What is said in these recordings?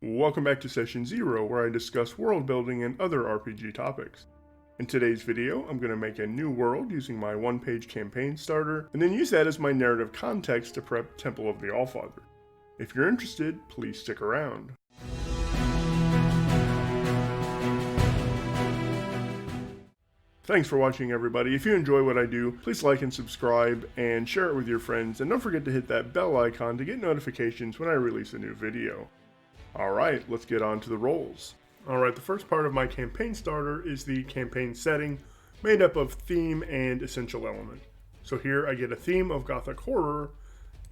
Welcome back to Session 0, where I discuss world building and other RPG topics. In today's video, I'm going to make a new world using my one-page campaign starter, and then use that as my narrative context to prep Temple of the Allfather. If you're interested, please stick around. Thanks for watching, everybody. If you enjoy what I do, please like and subscribe, and share it with your friends, and don't forget to hit that bell icon to get notifications when I release a new video. Alright, let's get on to the roles. Alright, the first part of my campaign starter is the campaign setting, made up of theme and essential element. So here I get a theme of gothic horror,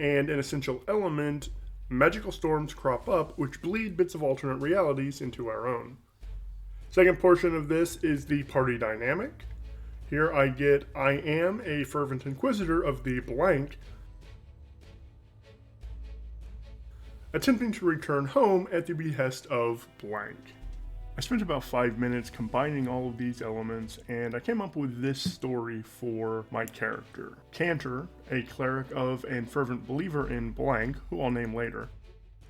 and an essential element, magical storms crop up which bleed bits of alternate realities into our own. Second portion of this is the party dynamic. Here I get, I am a fervent inquisitor of the blank, attempting to return home at the behest of blank. I spent about 5 minutes combining all of these elements, and I came up with this story for my character. Cantor, a cleric of and fervent believer in blank, who I'll name later,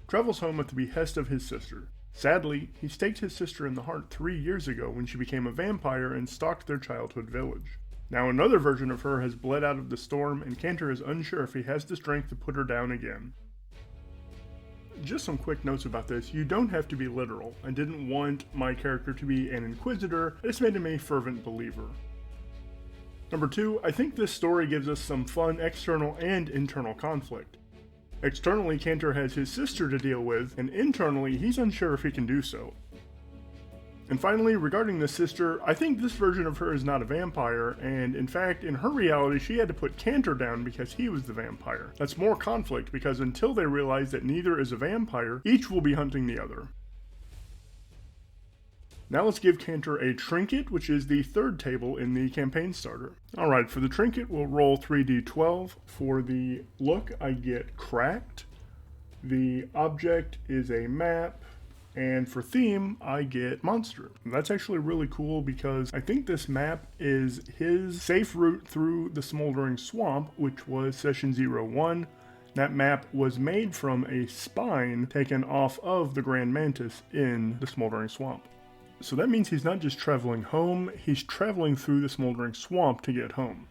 travels home at the behest of his sister. Sadly, he staked his sister in the heart 3 years ago when she became a vampire and stalked their childhood village. Now another version of her has bled out of the storm, and Cantor is unsure if he has the strength to put her down again. Just some quick notes about this. You don't have to be literal. I didn't want my character to be an inquisitor, I just made him a fervent believer. Number 2, I think this story gives us some fun external and internal conflict. Externally, Cantor has his sister to deal with, and internally, he's unsure if he can do so. And finally, regarding the sister, I think this version of her is not a vampire, and in fact, in her reality, she had to put Cantor down because he was the vampire. That's more conflict, because until they realize that neither is a vampire, each will be hunting the other. Now let's give Cantor a trinket, which is the third table in the campaign starter. Alright, for the trinket, we'll roll 3d12. For the look, I get cracked. The object is a map. And for theme, I get monster. And that's actually really cool because I think this map is his safe route through the Smoldering Swamp, which was Session 01. That map was made from a spine taken off of the Grand Mantis in the Smoldering Swamp. So that means he's not just traveling home, he's traveling through the Smoldering Swamp to get home.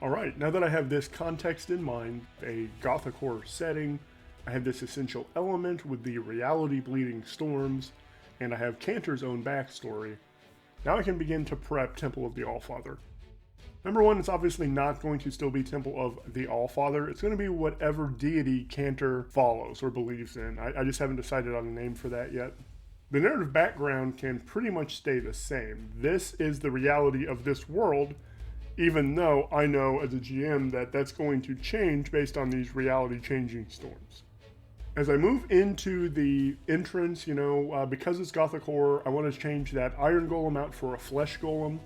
Alright, now that I have this context in mind, a gothic horror setting, I have this essential element with the reality bleeding storms, and I have Cantor's own backstory. Now I can begin to prep Temple of the Allfather. Number 1, it's obviously not going to still be Temple of the Allfather. It's going to be whatever deity Cantor follows or believes in. I just haven't decided on a name for that yet. The narrative background can pretty much stay the same. This is the reality of this world, even though I know as a GM that that's going to change based on these reality changing storms. As I move into the entrance, because it's gothic horror, I want to change that iron golem out for a flesh golem.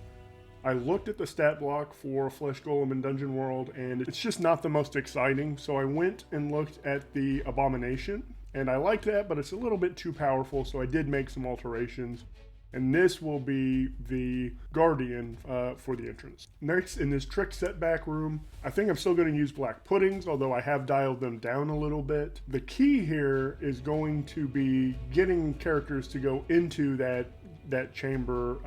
I looked at the stat block for a flesh golem in Dungeon World, and it's just not the most exciting, so I went and looked at the abomination, and I liked that, but it's a little bit too powerful, so I did make some alterations. And this will be the guardian for the entrance. Next, in this trick setback room, I think I'm still going to use black puddings, although I have dialed them down a little bit. The key here is going to be getting characters to go into that chamber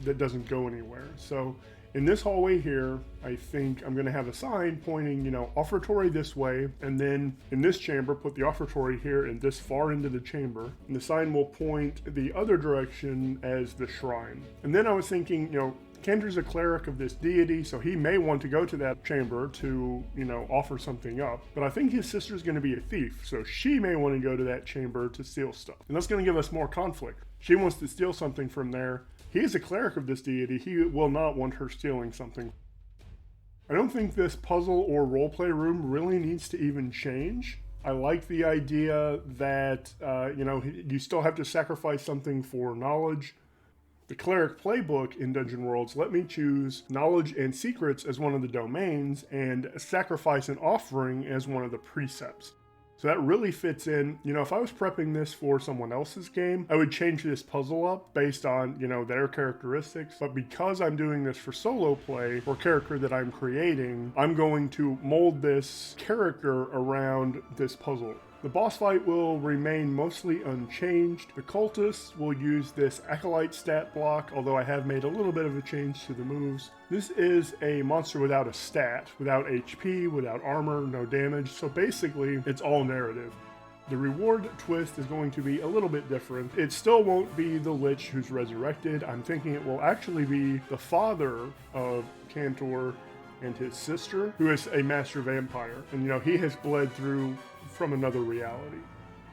that doesn't go anywhere. So in this hallway here, I think I'm going to have a sign pointing, offertory this way, and then in this chamber, put the offertory here and this far into the chamber, and the sign will point the other direction as the shrine. And then I was thinking, Cantor's a cleric of this deity, so he may want to go to that chamber to, offer something up. But I think his sister's going to be a thief, so she may want to go to that chamber to steal stuff. And that's going to give us more conflict. She wants to steal something from there. He is a cleric of this deity. He will not want her stealing something. I don't think this puzzle or roleplay room really needs to even change. I like the idea that, you still have to sacrifice something for knowledge. The cleric playbook in Dungeon Worlds let me choose knowledge and secrets as one of the domains and sacrifice and offering as one of the precepts. So that really fits in. If I was prepping this for someone else's game, I would change this puzzle up based on, their characteristics. But because I'm doing this for solo play, or character that I'm creating, I'm going to mold this character around this puzzle. The boss fight will remain mostly unchanged. The cultists will use this Acolyte stat block, although I have made a little bit of a change to the moves. This is a monster without a stat, without HP, without armor, no damage, so basically it's all narrative. The reward twist is going to be a little bit different. It still won't be the Lich who's resurrected. I'm thinking it will actually be the father of Cantor and his sister, who is a master vampire. And he has bled through from another reality.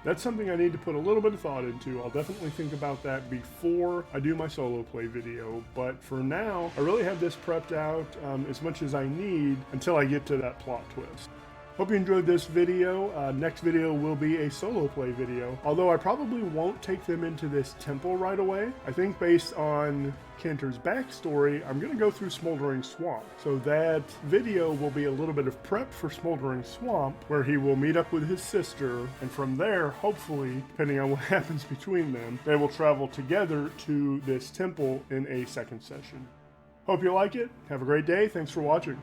That's something I need to put a little bit of thought into. I'll definitely think about that before I do my solo play video, but for now, I really have this prepped out as much as I need until I get to that plot twist. Hope you enjoyed this video. Next video will be a solo play video, although I probably won't take them into this temple right away. I think based on Cantor's backstory, I'm going to go through Smoldering Swamp. So that video will be a little bit of prep for Smoldering Swamp, where he will meet up with his sister, and from there, hopefully, depending on what happens between them, they will travel together to this temple in a second session. Hope you like it. Have a great day. Thanks for watching.